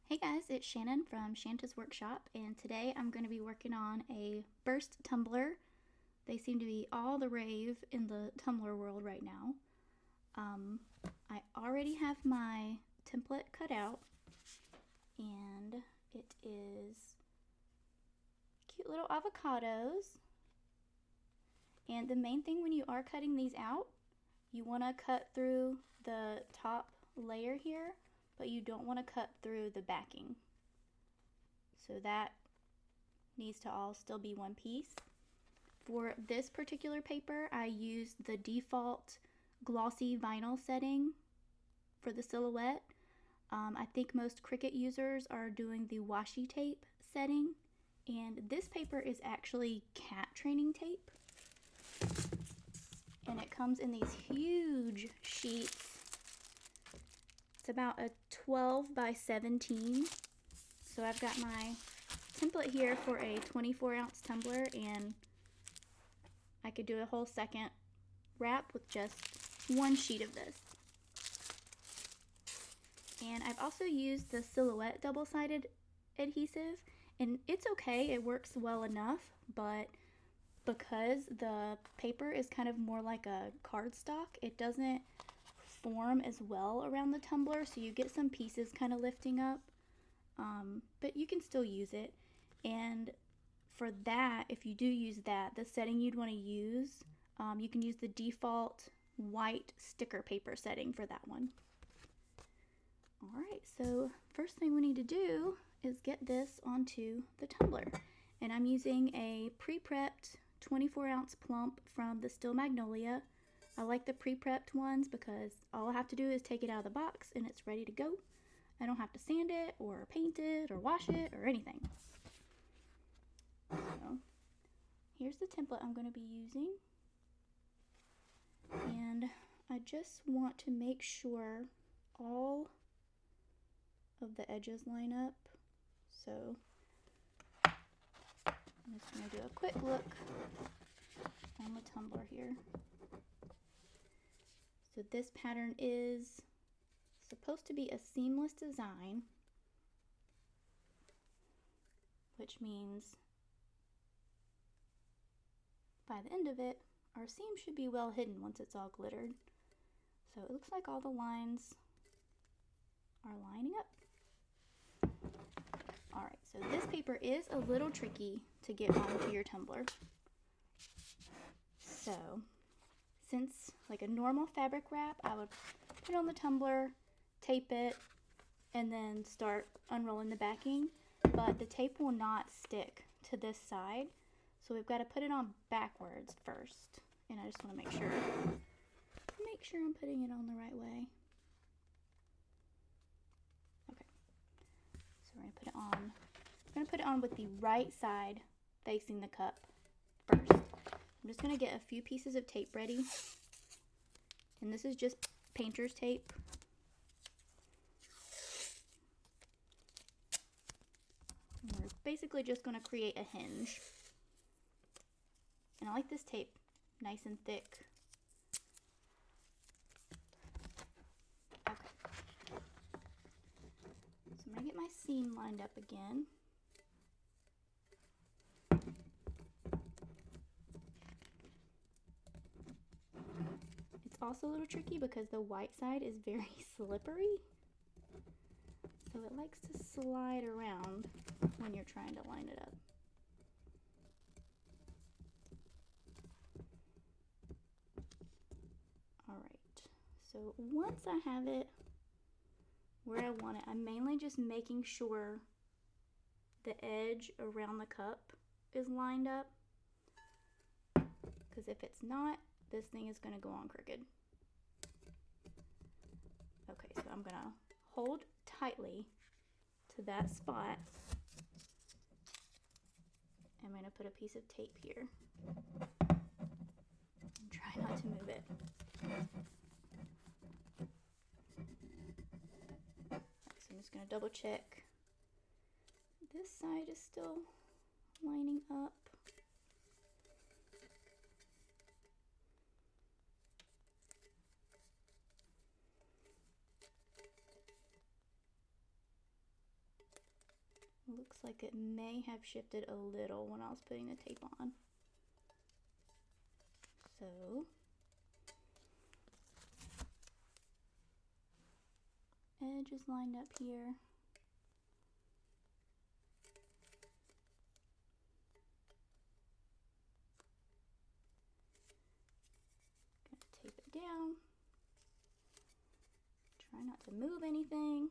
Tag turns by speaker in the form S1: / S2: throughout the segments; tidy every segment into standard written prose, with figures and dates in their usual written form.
S1: Hey guys, it's Shannon from Shanta's Workshop, and today I'm going to be working on a burst tumbler. They seem to be all the rave in the tumbler world right now. I already have my template cut out, and it is cute little avocados. And the main thing when you are cutting these out, you want to cut through the top layer here, but you don't want to cut through the backing. So that needs to all still be one piece. For this particular paper, I used the default glossy vinyl setting for the silhouette. I think most Cricut users are doing the washi tape setting, and this paper is actually cat training tape. And it comes in these huge sheets. It's about a 12 by 17. So I've got my template here for a 24-ounce tumbler, and I could do a whole second wrap with just one sheet of this. And I've also used the Silhouette double-sided adhesive, and it's okay, it works well enough, but because the paper is kind of more like a cardstock, it doesn't form as well around the tumbler, so you get some pieces kind of lifting up, but you can still use it. And for that, if you do use that, the setting you'd want to use, you can use the default white sticker paper setting for that one. Alright, so first thing we need to do is get this onto the tumbler. And I'm using a pre-prepped 24-ounce plump from the Still Magnolia. I like the pre-prepped ones because all I have to do is take it out of the box and it's ready to go. I don't have to sand it or paint it or wash it or anything. So here's the template I'm going to be using. And I just want to make sure all of the edges line up. So I'm just going to do a quick look on the tumbler here. So this pattern is supposed to be a seamless design, which means by the end of it, our seam should be well hidden once it's all glittered. So it looks like all the lines are lining up. Alright, so this paper is a little tricky to get onto your tumbler. So, since like a normal fabric wrap, I would put it on the tumbler, tape it, and then start unrolling the backing. But the tape will not stick to this side, so we've got to put it on backwards first. And I just want to make sure I'm putting it on the right way. We're going to put it on with the right side facing the cup first. I'm just going to get a few pieces of tape ready. And this is just painter's tape. And we're basically just going to create a hinge. And I like this tape nice and thick. I'm going to get my seam lined up again. It's also a little tricky because the white side is very slippery. So it likes to slide around when you're trying to line it up. Alright, so once I have it where I want it, I'm mainly just making sure the edge around the cup is lined up, because if it's not, this thing is going to go on crooked. Okay, so I'm going to hold tightly to that spot. I'm going to put a piece of tape here and try not to move it. I'm just going to double check. This side is still lining up. looks like it may have shifted a little when I was putting the tape on. So edge is lined up here. Gonna tape it down. Try not to move anything.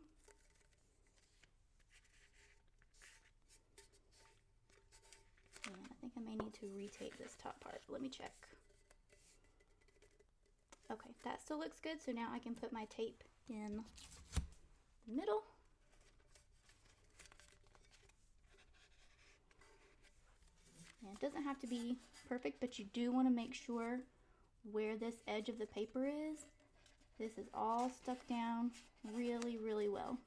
S1: And I think I may need to retape this top part. Let me check. Okay, that still looks good. So now I can put my tape in the middle. And it doesn't have to be perfect, but you do want to make sure where this edge of the paper is, this is all stuck down really, really well.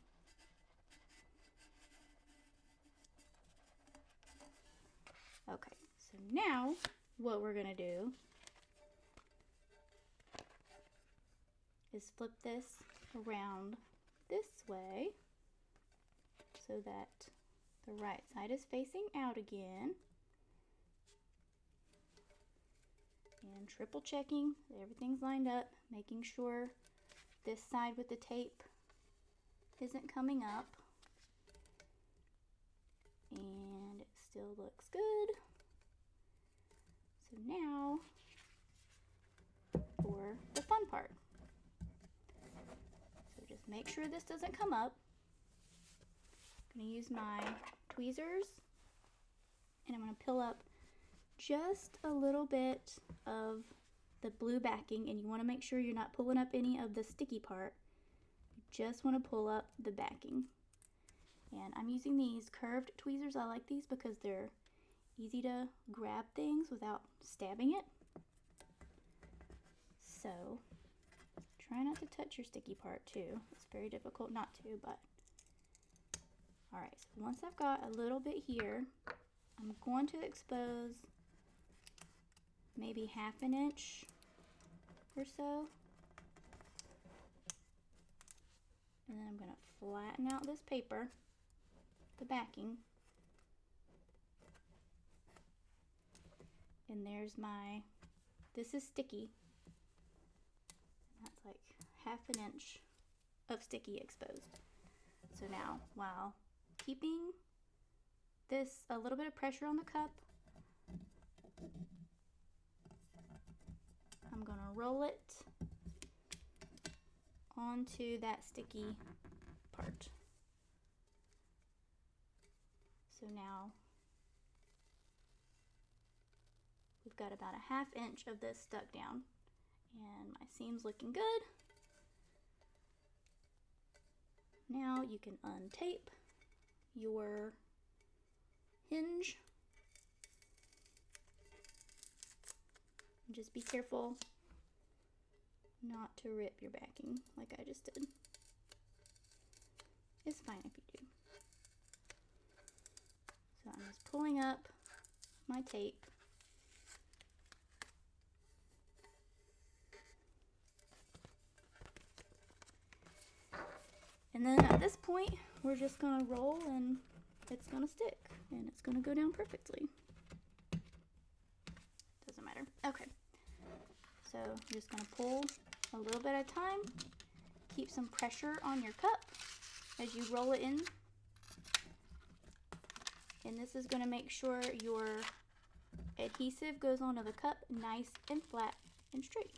S1: Okay, so now what we're gonna do is flip this around this way so that the right side is facing out again. And triple checking that everything's lined up, making sure this side with the tape isn't coming up. And it still looks good. So now for the fun part. So just make sure this doesn't come up. I'm going to use my tweezers and I'm going to peel up just a little bit of the blue backing, and you want to make sure you're not pulling up any of the sticky part. You just want to pull up the backing. And I'm using these curved tweezers. I like these because they're easy to grab things without stabbing it. So try not to touch your sticky part too. It's very difficult not to, but alright, so once I've got a little bit here, I'm going to expose maybe ½ an inch or so. And then I'm going to flatten out this paper, the backing. And there's my, this is sticky. That's like ½ an inch of sticky exposed. So now, while keeping this a little bit of pressure on the cup, I'm going to roll it onto that sticky part. So now we've got about a ½ inch of this stuck down, and my seam's looking good. Now you can untape your hinge. Just be careful not to rip your backing like I just did. It's fine if you do. So I'm just pulling up my tape. And then at this point, we're just going to roll and it's going to stick and it's going to go down perfectly. Doesn't matter. Okay. So I'm just going to pull a little bit at a time. Keep some pressure on your cup as you roll it in. And this is going to make sure your adhesive goes onto the cup nice and flat and straight.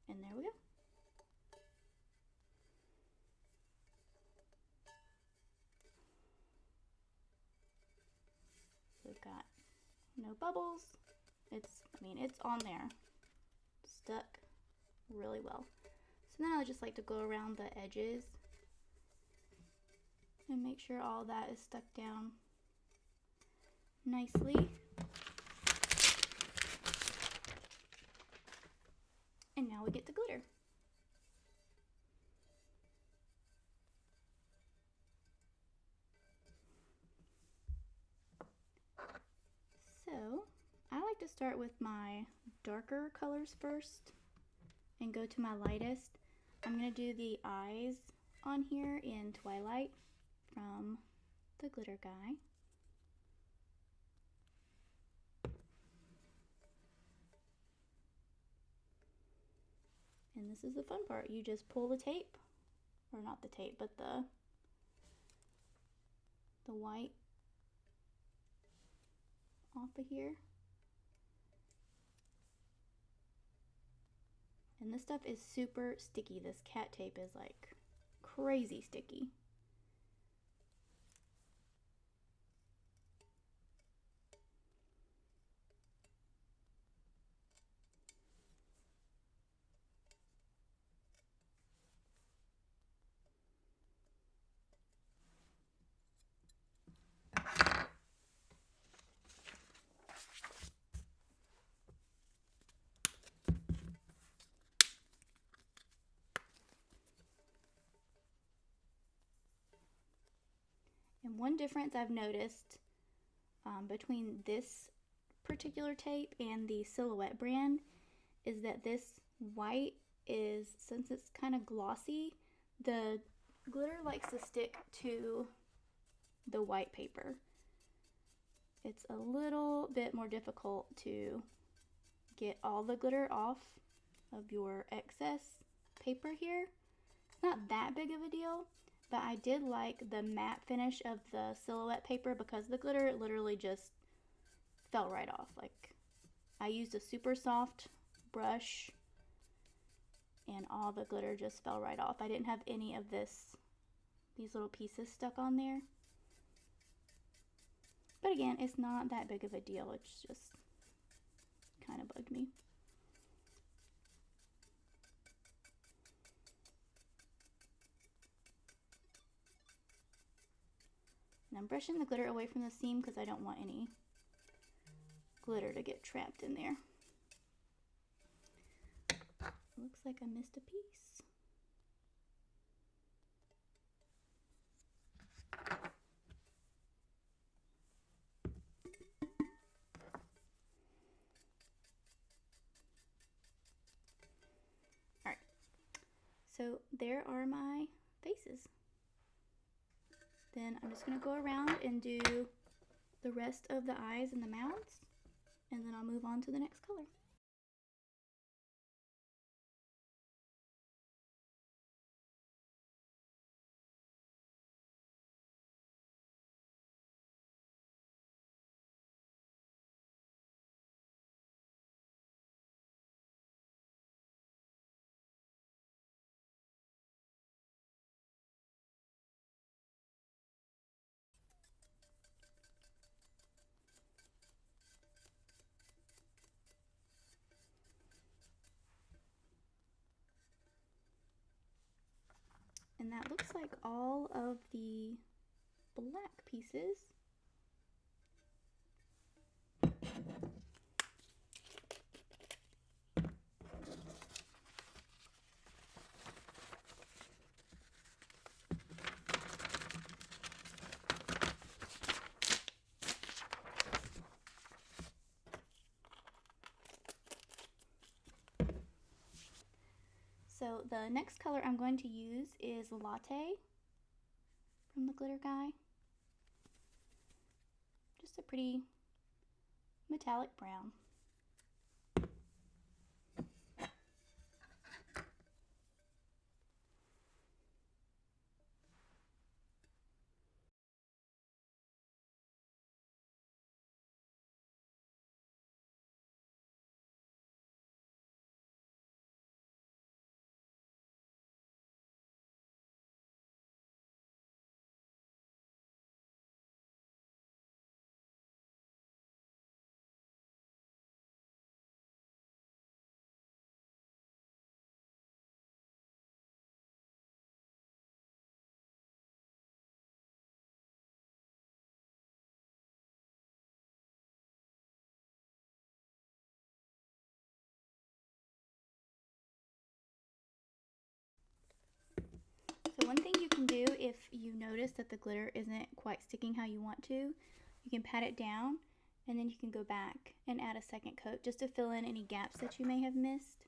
S1: And there we go. So we've got no bubbles. It's on there. Stuck really well. So then I just like to go around the edges and make sure all that is stuck down nicely. And now we get the glitter. to start with my darker colors first and go to my lightest. I'm going to do the eyes on here in Twilight from the glitter guy. And this is the fun part. You just pull the tape, or not the tape, but the white off of here. And this stuff is super sticky. This cat tape is like crazy sticky. And one difference I've noticed between this particular tape and the Silhouette brand is that this white is, since it's kind of glossy, the glitter likes to stick to the white paper. It's a little bit more difficult to get all the glitter off of your excess paper here. It's not that big of a deal, but I did like the matte finish of the Silhouette paper because the glitter literally just fell right off. Like, I used a super soft brush and all the glitter just fell right off. I didn't have any of these little pieces stuck on there. But again, it's not that big of a deal. It's just kind of bugged me. And I'm brushing the glitter away from the seam because I don't want any glitter to get trapped in there. Looks like I missed a piece. Alright, so there are my faces. Then I'm just going to go around and do the rest of the eyes and the mouths, and then I'll move on to the next color. And that looks like all of the black pieces. So the next color I'm going to use is Latte from the glitter guy. Just a pretty metallic brown. So one thing you can do if you notice that the glitter isn't quite sticking how you want to, you can pat it down and then you can go back and add a second coat just to fill in any gaps that you may have missed.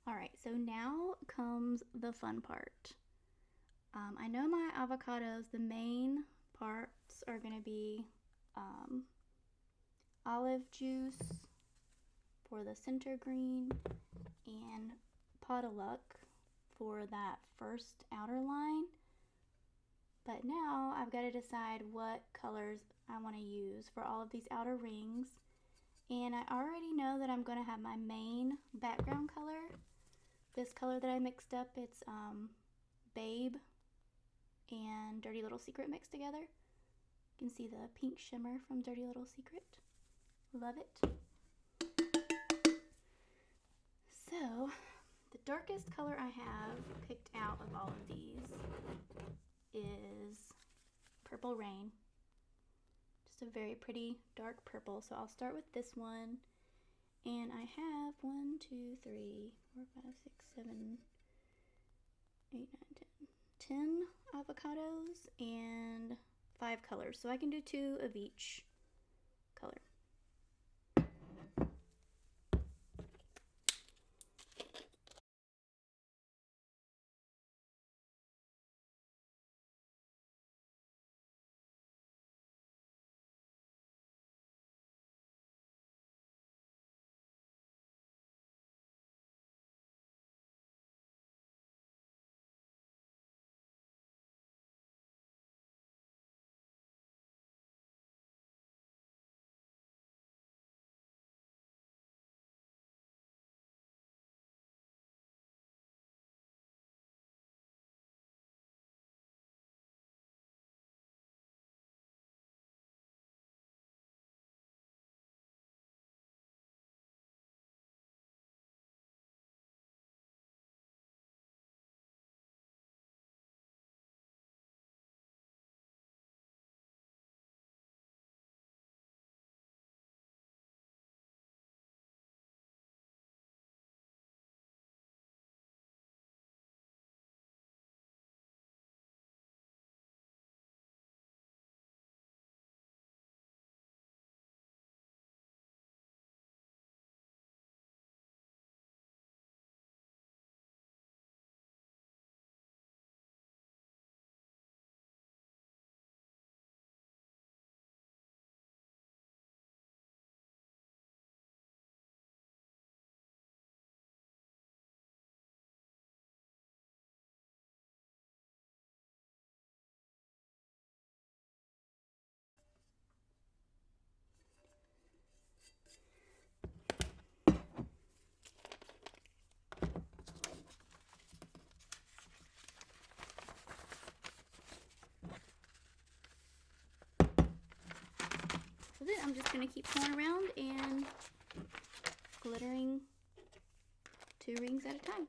S1: Alright, so now comes the fun part. I know my avocados, the main parts are going to be olive juice for the center green and pot of luck for that first outer line. But now I've got to decide what colors I want to use for all of these outer rings. And I already know that I'm going to have my main background color. This color that I mixed up, it's Babe and Dirty Little Secret mixed together. You can see the pink shimmer from Dirty Little Secret. Love it. So, the darkest color I have picked out of all of these is Purple Rain. Just a very pretty dark purple. So I'll start with this one. And I have 1, 2, 3, 4, 5, 6, 7, 8, 9, 10 avocados and 5 colors. So I can do 2 of each color. So then I'm just going to keep going around and glittering 2 rings at a time.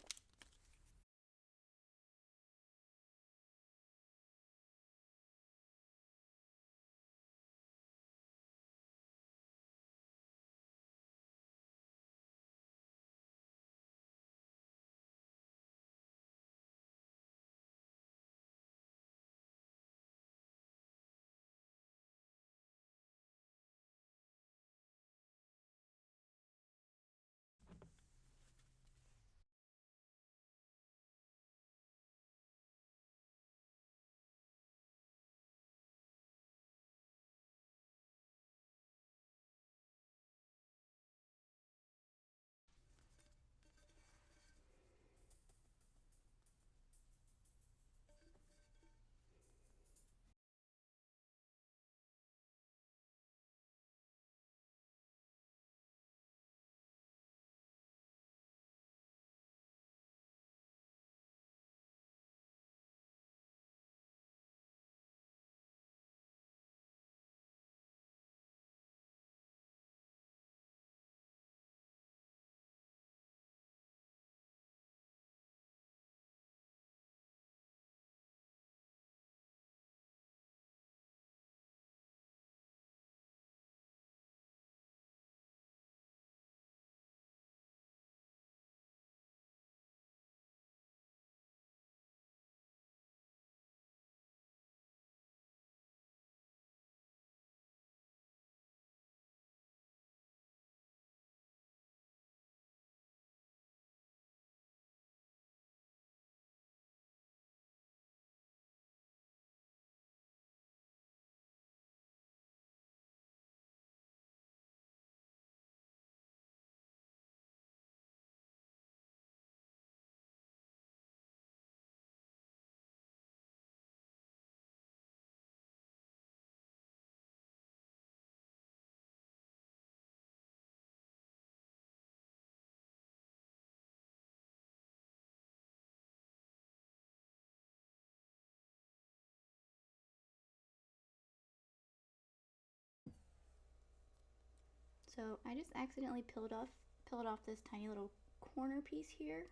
S1: So I just accidentally peeled off this tiny little corner piece here.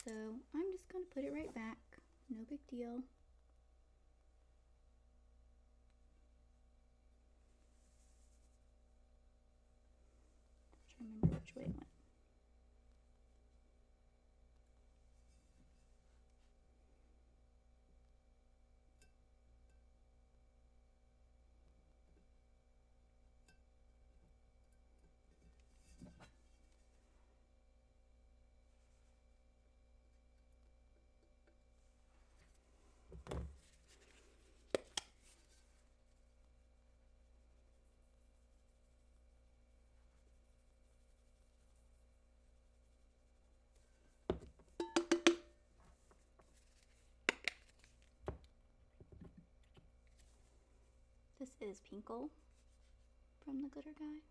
S1: So I'm just going to put it right back. No big deal. I'm trying to remember which way it went. This is Pinkle from the glitter guy.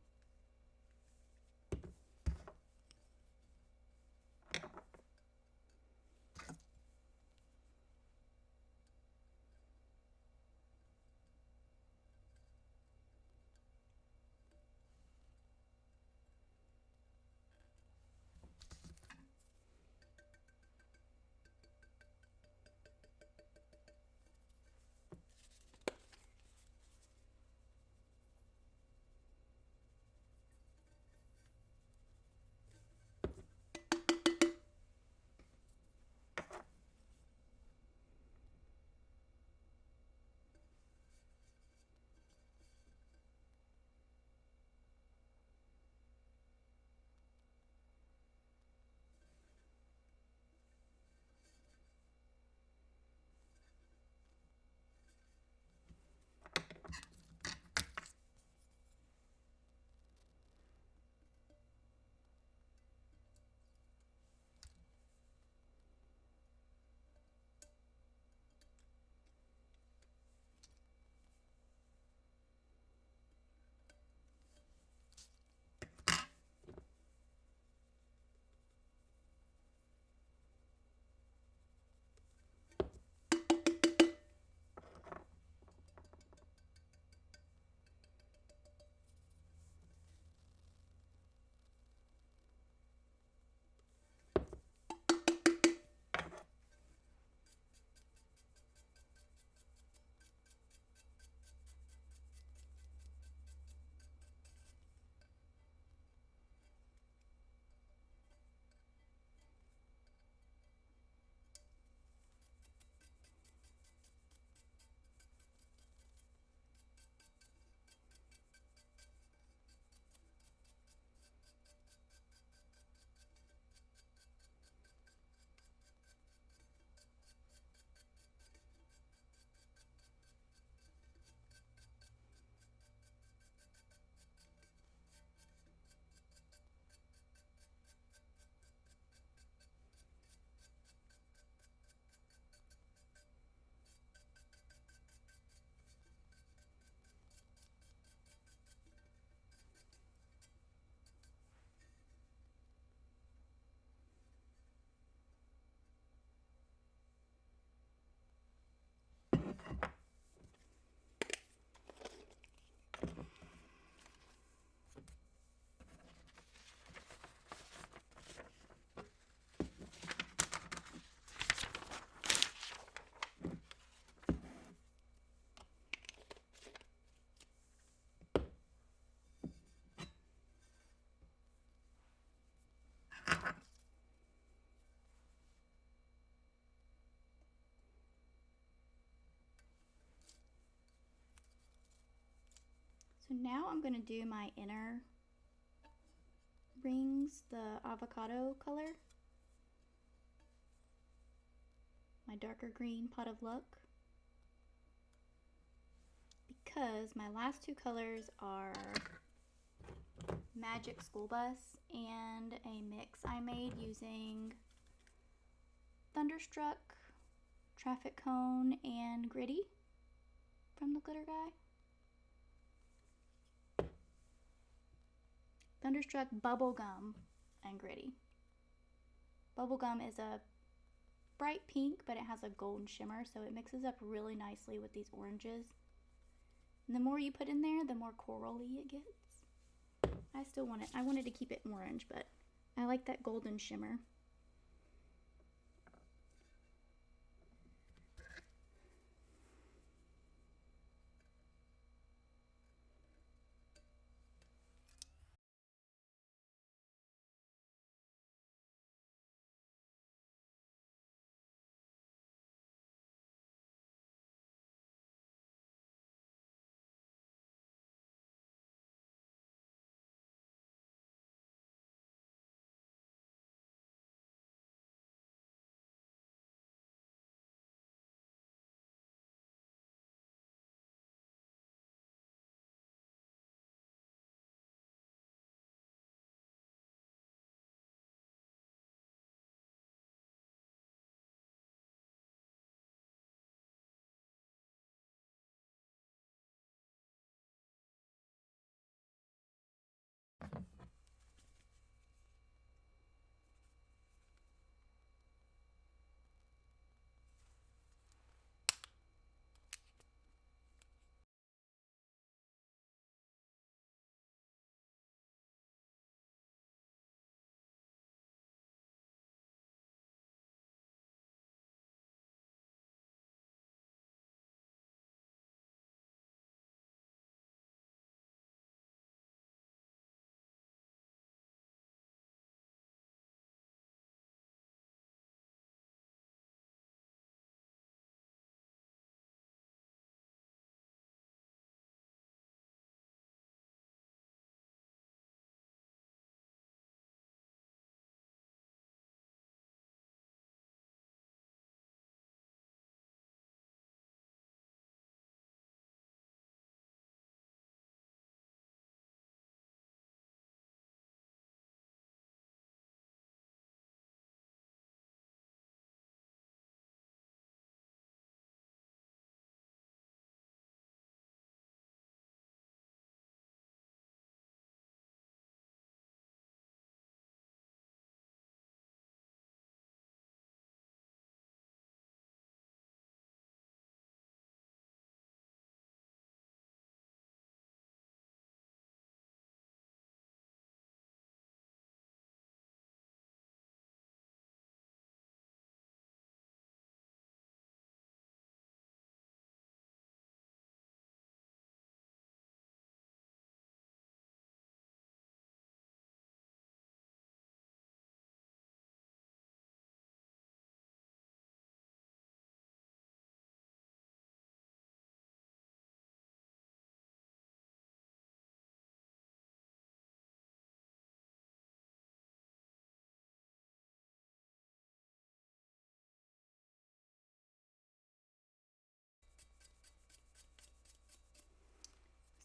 S1: So now I'm going to do my inner rings, the avocado color. My darker green pot of luck. Because my last two colors are Magic School Bus and a mix I made using Thunderstruck, Traffic Cone, and Gritty from the glitter guy. Thunderstruck, Bubblegum, and Gritty. Bubblegum is a bright pink, but it has a golden shimmer, so it mixes up really nicely with these oranges. And the more you put in there, the more corally it gets. I still want it. I wanted to keep it orange, but I like that golden shimmer.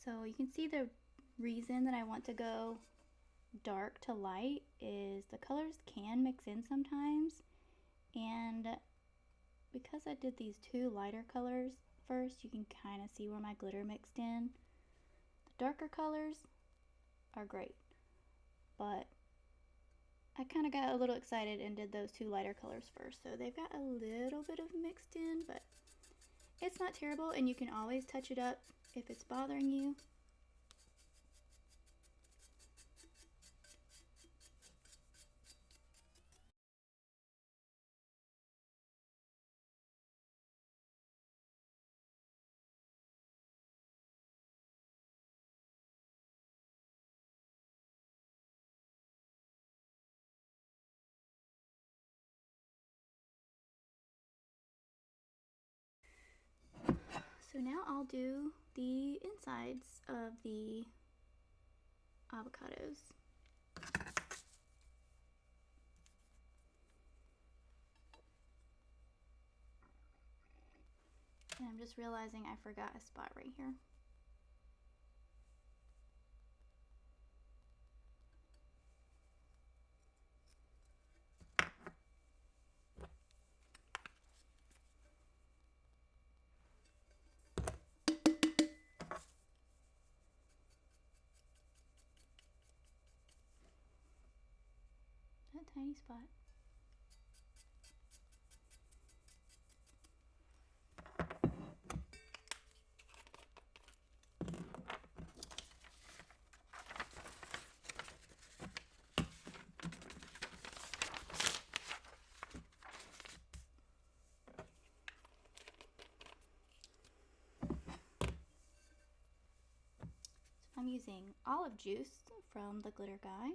S1: So you can see the reason that I want to go dark to light is the colors can mix in sometimes, and because I did these two lighter colors first, you can kind of see where my glitter mixed in. The darker colors are great, but I kind of got a little excited and did those two lighter colors first. So they've got a little bit of mixed in, but it's not terrible, and you can always touch it up if it's bothering you. So now I'll do the insides of the avocados. And I'm just realizing I forgot a spot right here. That tiny spot. I'm using olive juice from the glitter guy.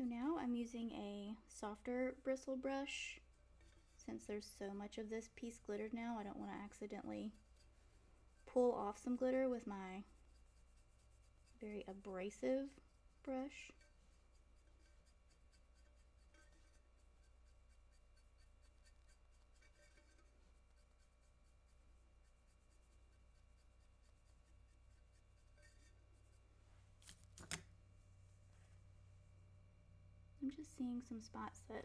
S1: So now I'm using a softer bristle brush. Since there's so much of this piece glittered now, I don't want to accidentally pull off some glitter with my very abrasive brush. I'm just seeing some spots that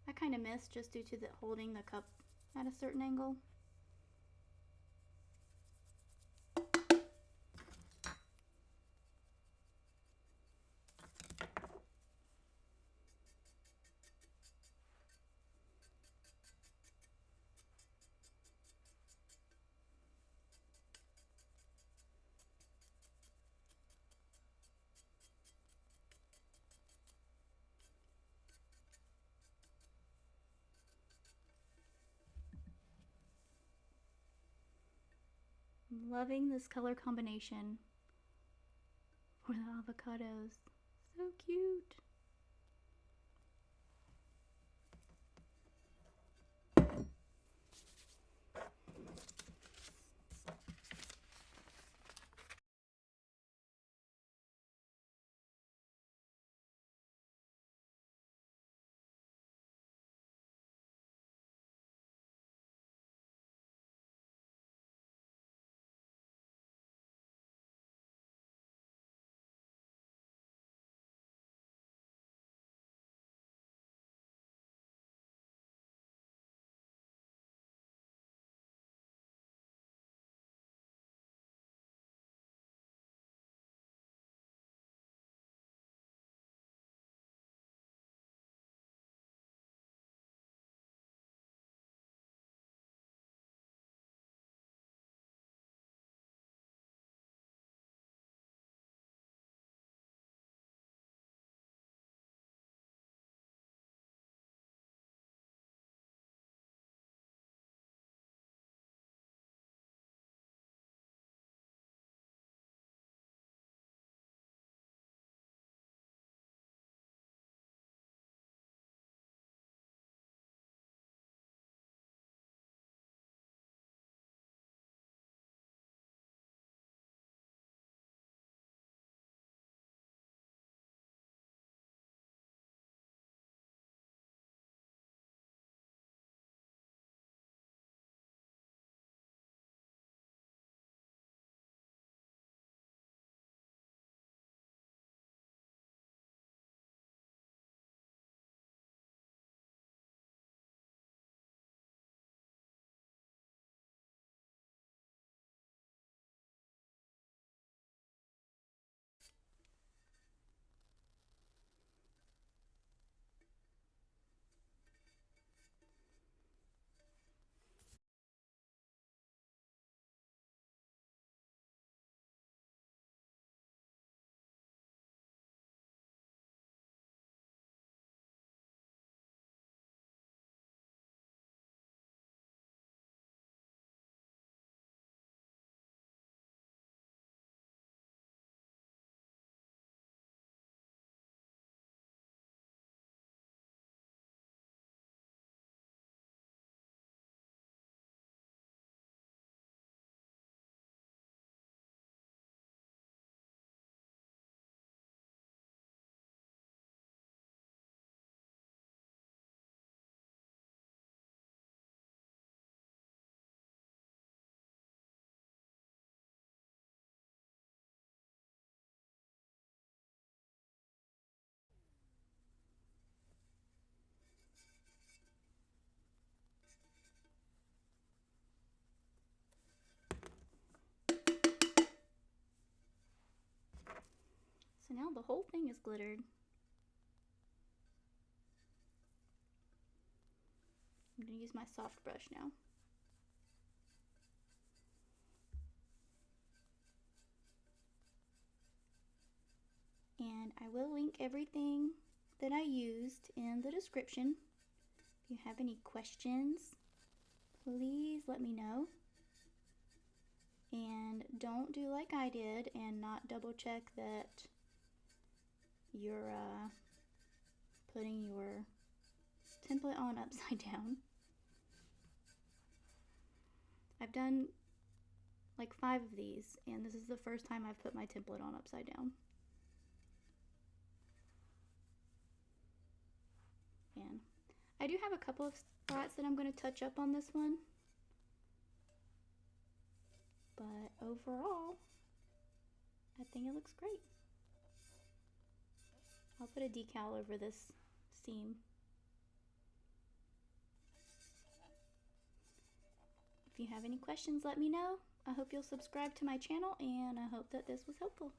S1: I kind of missed just due to holding the cup at a certain angle. I'm loving this color combination for the avocados. So cute. the whole thing is glittered. I'm going to use my soft brush now. And I will link everything that I used in the description. If you have any questions, please let me know. And don't do like I did and not double check that you're putting your template on upside down. I've done like 5 of these, and this is the first time I've put my template on upside down. And I do have a couple of spots that I'm going to touch up on this one. But overall, I think it looks great. I'll put a decal over this seam. If you have any questions, let me know. I hope you'll subscribe to my channel, and I hope that this was helpful.